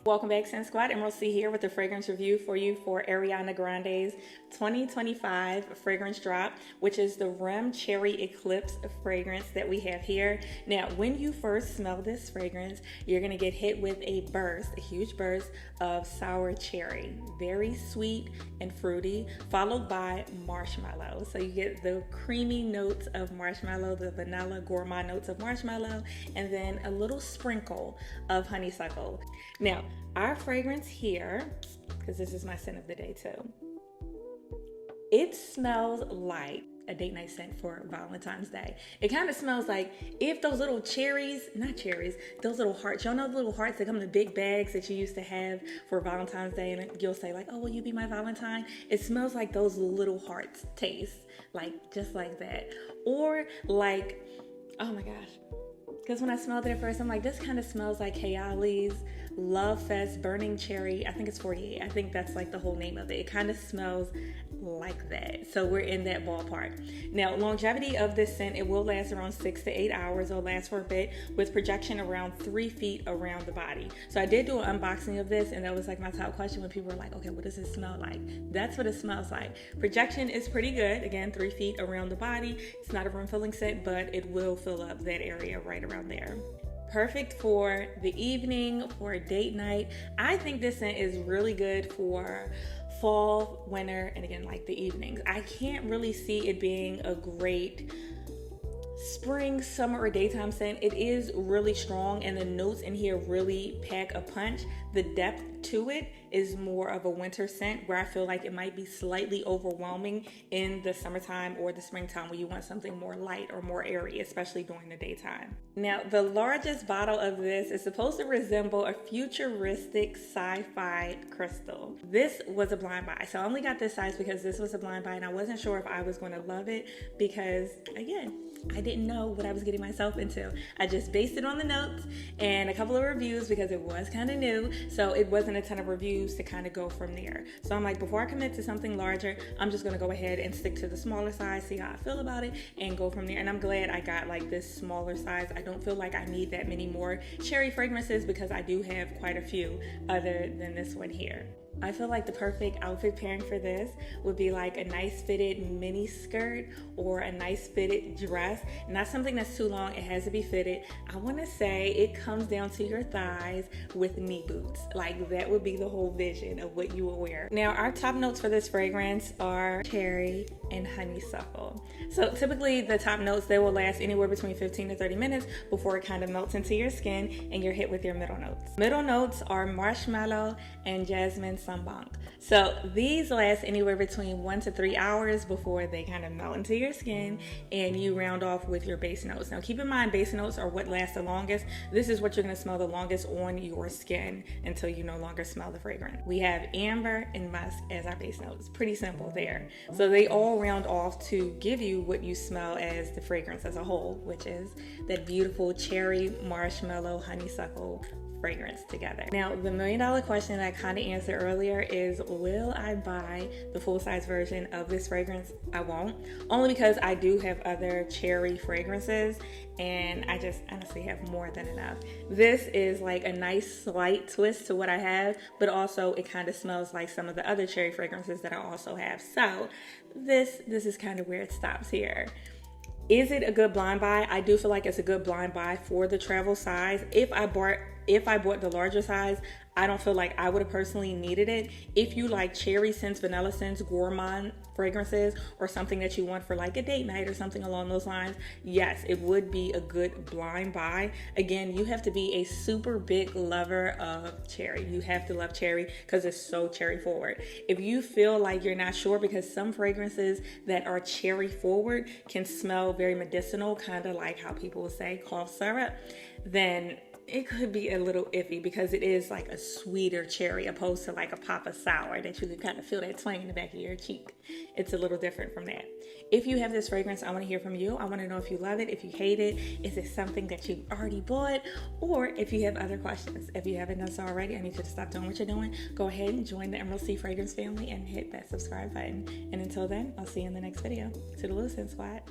Welcome back, Scent Squad. Emerald C here with a fragrance review for you for Ariana Grande's 2025 fragrance drop, which is the r.e.m Cherry Eclipse fragrance that we have here. Now, when you first smell this fragrance, you're going to get hit with a huge burst of sour cherry. Very sweet and fruity, followed by marshmallow. So you get the creamy notes of marshmallow, the vanilla gourmand notes of marshmallow, and then a little sprinkle of honeysuckle. Now, our fragrance here, because this is my scent of the day too, it smells like a date night scent for Valentine's Day. It kind of smells like if those little those little hearts, y'all know the little hearts that come in the big bags that you used to have for Valentine's Day, and you'll say like, oh, will you be my Valentine? It smells like those little hearts taste, like just like that. Or like, oh my gosh, because when I smelled it at first, I'm like, this kind of smells like Kayali's Love Fest Burning Cherry. I think it's 48. I think that's like the whole name of it. It kind of smells like that. So we're in that ballpark. Now, longevity of this scent, it will last around 6 to 8 hours. It'll last for a bit with projection around 3 feet around the body. So I did do an unboxing of this, and that was like my top question when people were like, okay, what does it smell like? That's what it smells like. Projection is pretty good. Again, 3 feet around the body. It's not a room filling scent, but it will fill up that area right around there. Perfect for the evening, for a date night. I think this scent is really good for fall, winter, and again, like the evenings. I can't really see it being a great spring, summer, or daytime scent. It is really strong, and the notes in here really pack a punch. The depth to it is more of a winter scent, where I feel like it might be slightly overwhelming in the summertime or the springtime when you want something more light or more airy, especially during the daytime. Now, the largest bottle of this is supposed to resemble a futuristic sci-fi crystal. This was a blind buy. So I only got this size because this was a blind buy, and I wasn't sure if I was going to love it because, again, I didn't know what I was getting myself into. I just based it on the notes and a couple of reviews because it was kind of new. So it wasn't a ton of reviews to kind of go from there. So I'm like, before I commit to something larger, I'm just going to go ahead and stick to the smaller size, see how I feel about it, and go from there. And I'm glad I got like this smaller size. I don't feel like I need that many more cherry fragrances because I do have quite a few other than this one here. I feel like the perfect outfit pairing for this would be like a nice fitted mini skirt or a nice fitted dress. Not something that's too long, it has to be fitted. I want to say it comes down to your thighs with knee boots. Like that would be the whole vision of what you would wear. Now, our top notes for this fragrance are cherry and honeysuckle. So typically the top notes, they will last anywhere between 15 to 30 minutes before it kind of melts into your skin and you're hit with your middle notes. Middle notes are marshmallow and jasmine sunbonk. So these last anywhere between 1 to 3 hours before they kind of melt into your skin and you round off with your base notes. Now keep in mind, base notes are what lasts the longest. This is what you're going to smell the longest on your skin until you no longer smell the fragrance. We have amber and musk as our base notes. Pretty simple there. So they all round off to give you what you smell as the fragrance as a whole, which is that beautiful cherry, marshmallow, honeysuckle fragrance together. Now, the $1 million question that I kind of answered earlier is, will I buy the full-size version of this fragrance? I won't, only because I do have other cherry fragrances and I just honestly have more than enough. This is like a nice slight twist to what I have, but also it kind of smells like some of the other cherry fragrances that I also have. So this is kind of where it stops here. Is it a good blind buy? I do feel like it's a good blind buy for the travel size. If I bought the larger size, I don't feel like I would have personally needed it. If you like cherry scents, vanilla scents, gourmand fragrances, or something that you want for like a date night or something along those lines, yes, it would be a good blind buy. Again, you have to be a super big lover of cherry. You have to love cherry because it's so cherry forward. If you feel like you're not sure, because some fragrances that are cherry forward can smell very medicinal, kind of like how people will say cough syrup, then it could be a little iffy because it is like a sweeter cherry opposed to like a pop of sour that you can kind of feel that twang in the back of your cheek. It's a little different from that. If you have this fragrance, I want to hear from you. I want to know if you love it, if you hate it, is it something that you already bought, or if you have other questions. If you haven't done so already, I need you to stop doing what you're doing. Go ahead and join the Emerald C Fragrance family and hit that subscribe button. And until then, I'll see you in the next video. Toodaloo, Scent Squad.